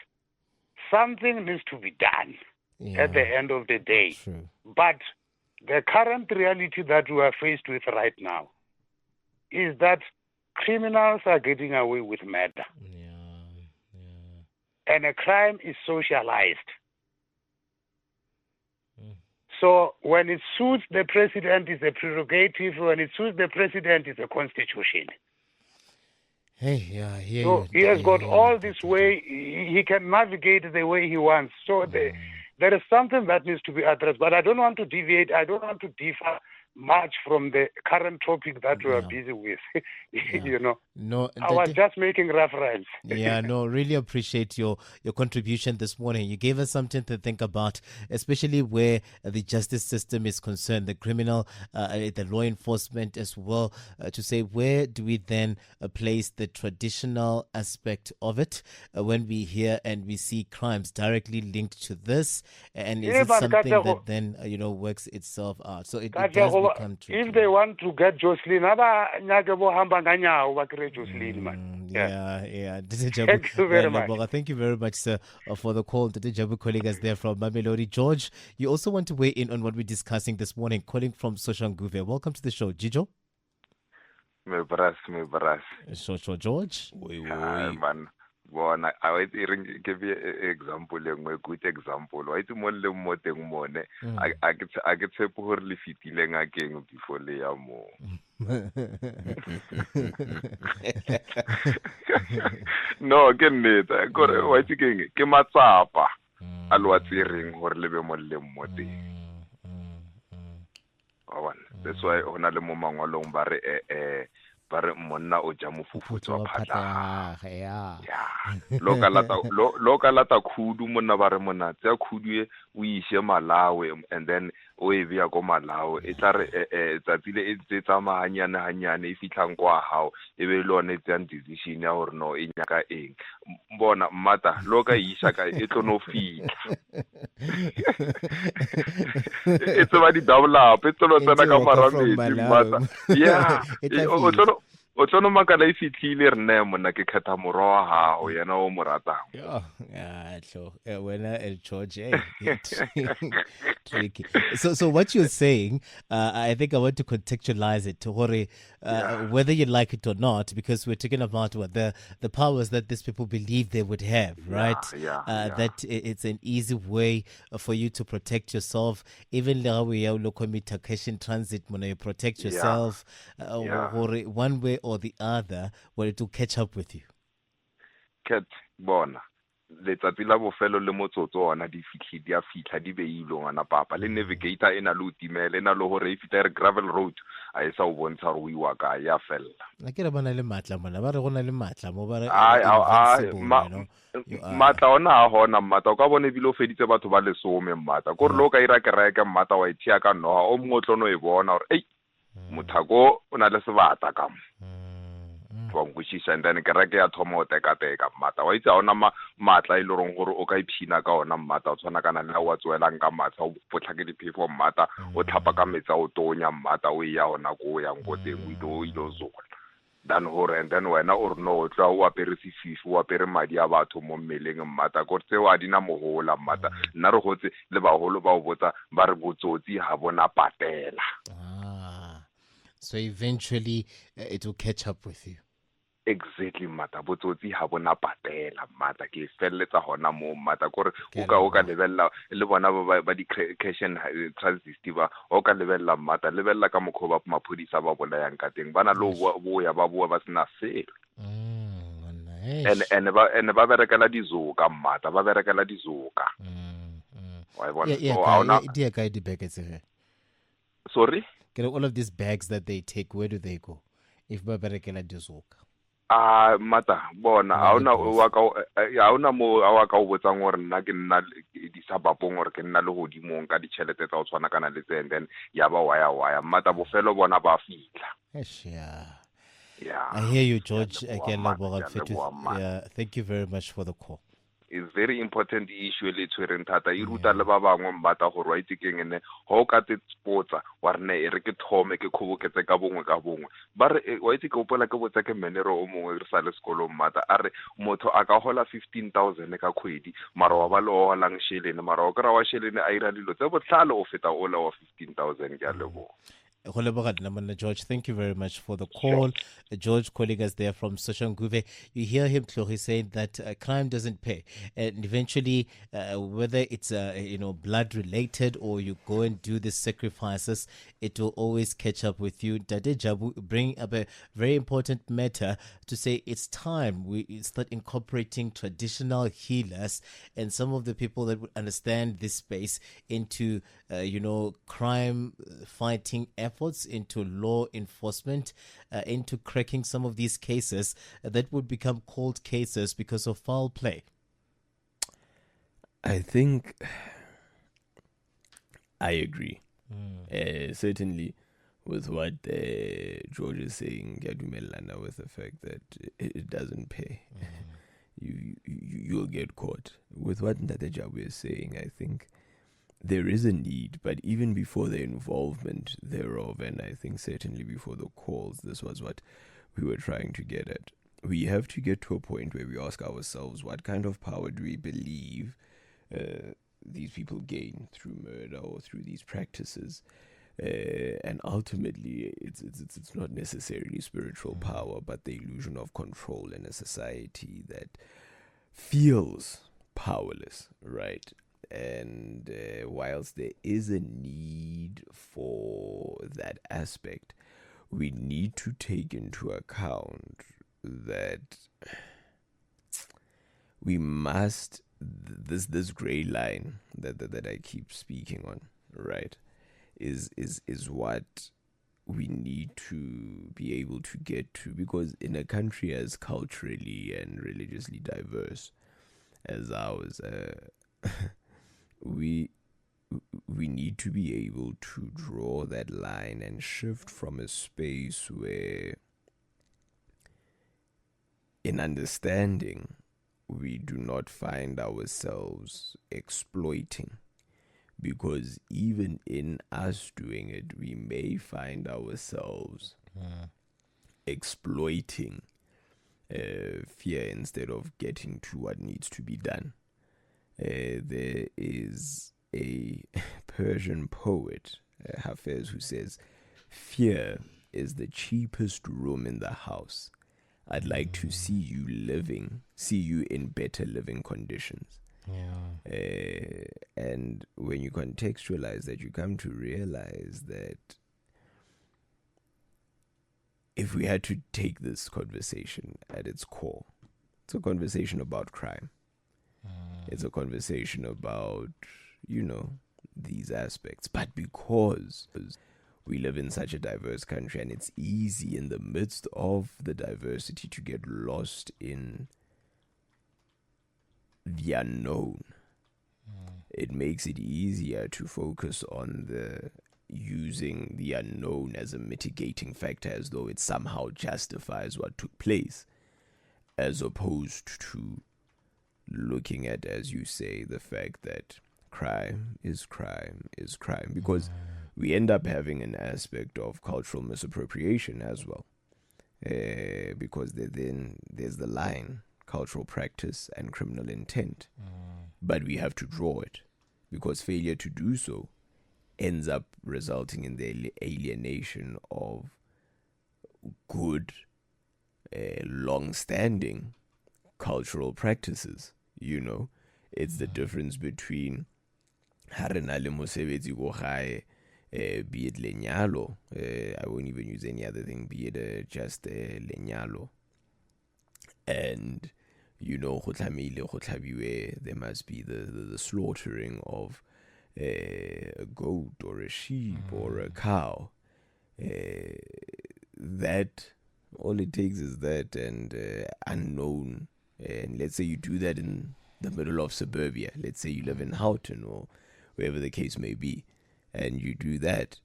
something needs to be done at the end of the day. True. But the current reality that we are faced with right now is that criminals are getting away with murder. And a crime is socialized. So when it suits the president, it's a prerogative. When it suits the president, it's a constitution. So he has got all this way. He can navigate the way he wants. So there is something that needs to be addressed. But I don't want to deviate. I don't want to differ much from the current topic that we are busy with. No, I was just making reference. Really appreciate your contribution this morning. You gave us something to think about, especially where the justice system is concerned, the criminal, the law enforcement as well, to say where do we then place the traditional aspect of it when we hear and we see crimes directly linked to this, and is it something that then works itself out? So it does become tricky. If they want to get Jocelyn, Jocelyn, man. Thank you very much. Thank you very much, sir, for the call. The Jabu colleagues there from Mamelodi. George, you also want to weigh in on what we're discussing this morning, calling from Soshanguve. Welcome to the show, Jijo. Me brass. Sure, George. Man. Bona I was give you an example, a good example. Why to more le mo teng mone I get se po hore le fitile ngakeng before le ya mo. No ke nnete gore why tse ke matsapa a lwa tsireng hore le be mo le mo teng. That's why ona le mo mangwalong ba re monna o ja mofufutso wa phata loka lata khudu monna ba re monna tsa khudu o ishe Malawi and then o e bia go Malawi e tla re tsatsile e tsetsa hanyane e fitlang kwa hao e be lone tsang decision ya hore no e nyaka eng bona mmata loka isha ka e tlo no fitla it's about the double up it's no tsena ka maramedi mmata o tlono makala e fitlhile re nne monna ke kgetha morwa wa gago yena o mo ratang. When George, tricky. So what you're saying, I think I want to contextualize it to whether you like it or not, because we're talking about what the powers that these people believe they would have, right? That it's an easy way for you to protect yourself. Even transit, when you protect yourself, one way or the other, where it will catch up with you. Cat bona letsatsi la bofelo le motsotso ona di a fitlha di beilwe ngwana papa le navigator ena le utimele ena le hore e fita re gravel road a e sa o bontsha re o iwa ka ya fella la ke re bona le matla mona ba re gona le matla mo ba re matla ona ha hona mmata o ka bona ebile o feditse batho ba lesome mmata gore lo ka ira kereke mmata wa ithia ka noha o mongwe tlono e bona gore ei mothako o na le sebata ka wa nkwishisha and then kereke ya thoma o teka mmata wa itse ona matla ile rong gore o ka iphina ka ona mmata o tshwana kana le wa tswelang ka matla o potlhake diphefo mmata o tlhapa ka metsa o tonya mmata o ya ona go ya ngoteng o ile zola dan hore and then wena o re no o tla o apere sefifi o apere madi a batho mo mmeleng mmata go tse wa dina mohola mmata nna re gotse le baholo ba o botsa ba re botsotsi ha bona patela. So eventually it will catch up with you. Exactly mmata botsotsi ha bona patela mmata ke felletsa hona mo mmata gore o ka lebella le bona ba di cash and transit ba o ka lebella mmata lebella ka mokhoba maphodisa ba bolayang ka teng bana lo boya ba bua ba sena selo and ba berekela dizoka mmata ba berekela dizoka wa bona so hauna dia ka di bags sorry all of these bags that they take, where do they go if ba berekela dizoka? Mata bona hauna mo a wa ka o botsang gore nna ke nna di sabapong gore ke nna le godimong ka ditšhelete tsa o tshwana kana le tse and then ya ba waya mata bofelo bona ba fitla. I hear you, George. Again, thank you very much for the call. It's very important issue le tshwereng thata e ruta le ba bangwe mbata gore wa itse keng ene ho ka tspotsa wa rene e re ke thome ke khoboketse ka bongwe ba re wa itse ke opola ke botsa ke menero o mongwe re sa le sekolo mmata a re motho a ka hola 15,000 ka kgwedi mara wa ba le o holang shelene mara o kra wa shelene a ira dilo tse botlhale o feta o la wa 15,000 ke a lebo. George, thank you very much for the call. Sure. George calling us there from Soshanguve. You hear him clearly saying that crime doesn't pay, and eventually, whether it's blood related or you go and do the sacrifices, it will always catch up with you. Dade Jabu bring up a very important matter to say it's time we start incorporating traditional healers and some of the people that would understand this space into crime fighting efforts, into law enforcement, into cracking some of these cases that would become cold cases because of foul play. I think I agree. Certainly with what George is saying, Yadumelana, with the fact that it doesn't pay. You'll get caught. With what Ndadejabu is saying, I think there is a need, but even before the involvement thereof, and I think certainly before the calls, this was what we were trying to get at. We have to get to a point where we ask ourselves, what kind of power do we believe these people gain through murder or through these practices? And ultimately, it's not necessarily spiritual power, but the illusion of control in a society that feels powerless, right? And whilst there is a need for that aspect, we need to take into account that we must, this gray line that I keep speaking on, right, is what we need to be able to get to, because in a country as culturally and religiously diverse as ours, we need to be able to draw that line and shift from a space where, in understanding, we do not find ourselves exploiting, because even in us doing it, we may find ourselves exploiting fear instead of getting to what needs to be done. There is a Persian poet, Hafez, who says, "Fear is the cheapest room in the house. I'd like to see you in better living conditions." And when you contextualize that, you come to realize that if we had to take this conversation at its core, it's a conversation about crime. It's a conversation about, these aspects. But because we live in such a diverse country, and it's easy in the midst of the diversity to get lost in the unknown, it makes it easier to focus on using the unknown as a mitigating factor, as though it somehow justifies what took place, as opposed to looking at, as you say, the fact that crime is crime is crime, because we end up having an aspect of cultural misappropriation as well, because there's the line cultural practice and criminal intent, but we have to draw it, because failure to do so ends up resulting in the alienation of good, long-standing cultural practices. It's the difference between be it lenyalo, I won't even use any other thing, be it just lenyalo, and there must be the slaughtering of a goat or a sheep or a cow. That all it takes is that, and unknown. And let's say you do that in the middle of suburbia. Let's say you live in Houghton or wherever the case may be, and you do that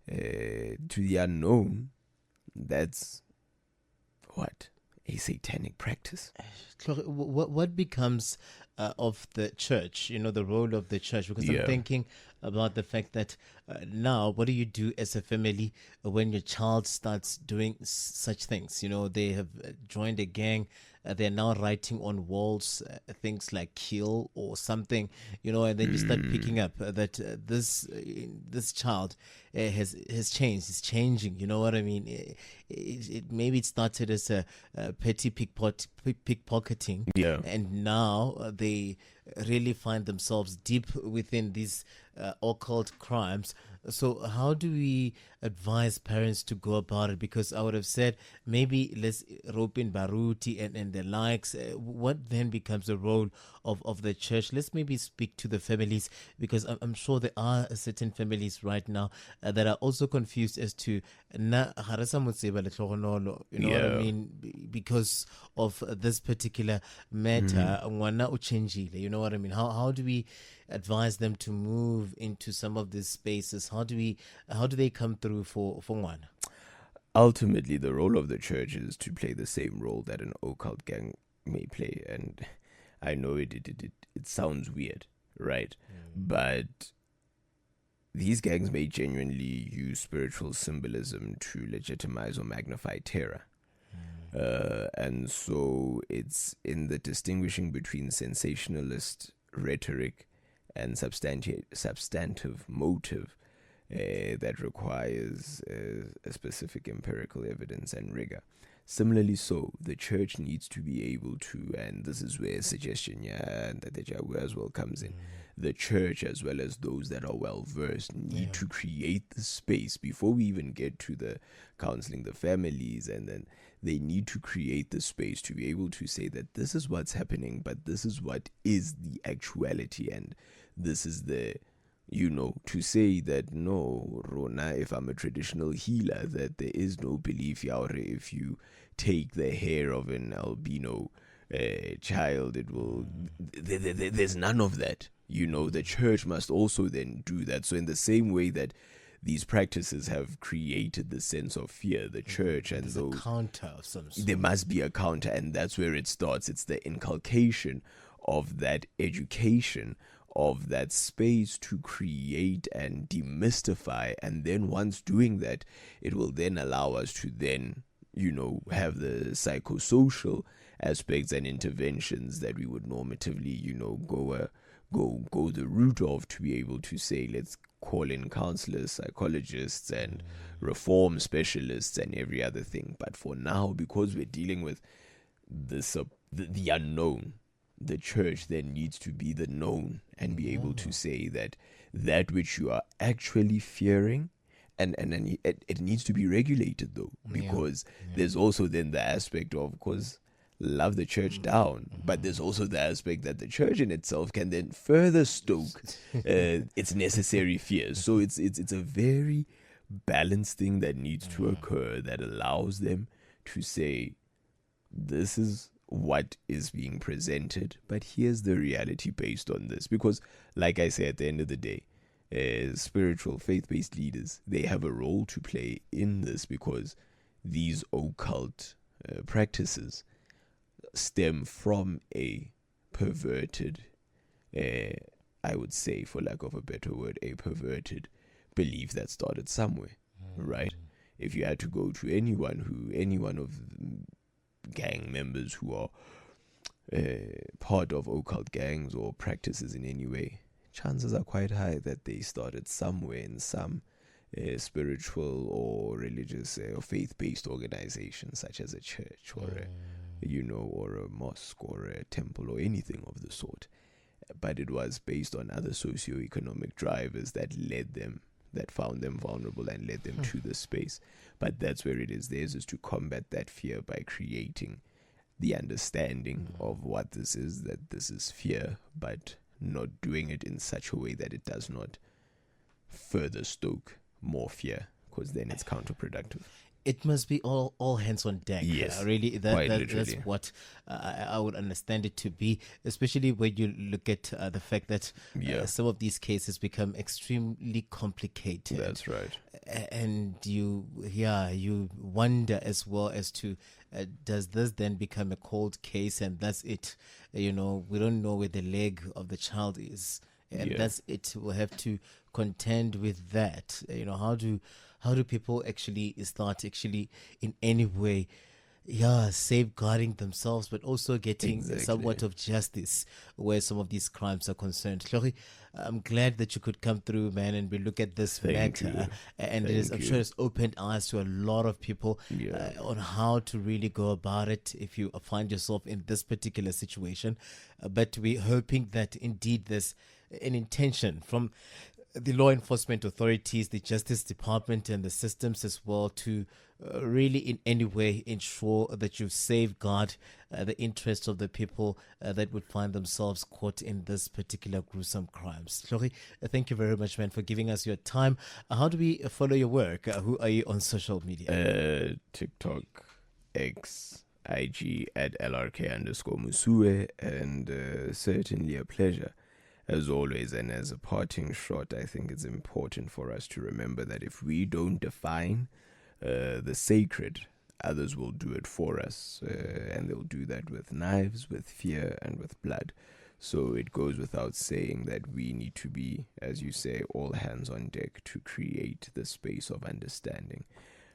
to the unknown. That's what? A satanic practice. What becomes of the church, the role of the church? Because I'm thinking about the fact that now, what do you do as a family when your child starts doing such things? They have joined a gang. They're now writing on walls things like "kill" or something, and then you start picking up that this child has changed. He's changing. You know what I mean? Maybe it started as a petty pickpocketing, and now they really find themselves deep within these occult crimes. So how do we advise parents to go about it? Because I would have said maybe let's rope in Baruti and the likes. What then becomes the role of the church? Let's maybe speak to the families, because I'm sure there are certain families right now that are also confused as to you know what I mean, because of this particular matter. You know what I mean? How do we advise them to move into some of these spaces? How do they come through for one? Ultimately, the role of the church is to play the same role that an occult gang may play. And I know it sounds weird, right? But these gangs may genuinely use spiritual symbolism to legitimize or magnify terror. And so it's in the distinguishing between sensationalist rhetoric and substantive motive that requires a specific empirical evidence and rigor. Similarly, so the church needs to be able to, and this is where suggestion and that as well comes in. The church, as well as those that are well versed, need to create the space before we even get to the counseling the families, and then they need to create the space to be able to say that this is what's happening, but this is what is the actuality, and this is the, to say that no, Rona, if I'm a traditional healer, that there is no belief, or if you take the hair of an albino child, it will, there's none of that. The church must also then do that. So in the same way that these practices have created the sense of fear, the church and those, a counter of some sort. There must be a counter, and that's where it starts. It's the inculcation of that education, of that space to create and demystify, and then once doing that, it will then allow us to then have the psychosocial aspects and interventions that we would normatively, go the route of, to be able to say, let's call in counselors, psychologists, and reform specialists and every other thing. But for now, because we're dealing with this, the unknown, the church then needs to be the known and be able to say that which you are actually fearing, and it needs to be regulated, though, because there's also then the aspect of course, love the church down, but there's also the aspect that the church in itself can then further stoke its necessary fears. So it's a very balanced thing that needs to occur, that allows them to say, this is what is being presented, but here's the reality based on this. Because like I say, at the end of the day, spiritual faith-based leaders, they have a role to play in this, because these occult practices stem from a perverted, I would say, for lack of a better word, a perverted belief that started somewhere, right? If you had to go to any one of gang members who are part of occult gangs or practices in any way, chances are quite high that they started somewhere in some spiritual or religious or faith-based organization, such as a church or or a mosque or a temple or anything of the sort. But it was based on other socio-economic drivers that led them, that found them vulnerable and led them to this space. But that's where it is. Theirs is to combat that fear by creating the understanding of what this is, that this is fear, but not doing it in such a way that it does not further stoke more fear, because then it's counterproductive. It must be all hands on deck. Yes, really, that's literally. what I would understand it to be, especially when you look at the fact that some of these cases become extremely complicated. That's right. And you wonder as well as to, does this then become a cold case and that's it? We don't know where the leg of the child is. And that's it. We'll have to contend with that. How do people actually start in any way safeguarding themselves, but also getting somewhat of justice where some of these crimes are concerned? Hlori, I'm glad that you could come through, man, and we look at this matter. And I'm sure it's opened eyes to a lot of people on how to really go about it if you find yourself in this particular situation. But we're hoping that indeed there's an intention from the law enforcement authorities, the Justice Department, and the systems as well to really in any way ensure that you safeguard the interests of the people that would find themselves caught in this particular gruesome crimes. Hlori, thank you very much, man, for giving us your time. How do we follow your work? Who are you on social media? TikTok, X, IG at LRK_Musue, and certainly a pleasure as always. And as a parting shot, I think it's important for us to remember that if we don't define the sacred, others will do it for us, and they'll do that with knives, with fear, and with blood. So it goes without saying that we need to be, as you say, all hands on deck to create the space of understanding.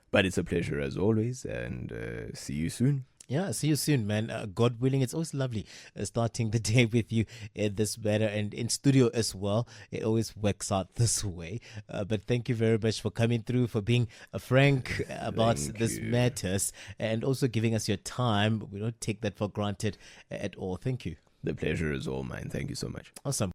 But it's a pleasure as always, and see you soon. Yeah, see you soon, man. God willing, it's always lovely starting the day with you in this matter, and in studio as well. It always works out this way. But thank you very much for coming through, for being frank about this matters, and also giving us your time. We don't take that for granted at all. Thank you. The pleasure is all mine. Thank you so much. Awesome.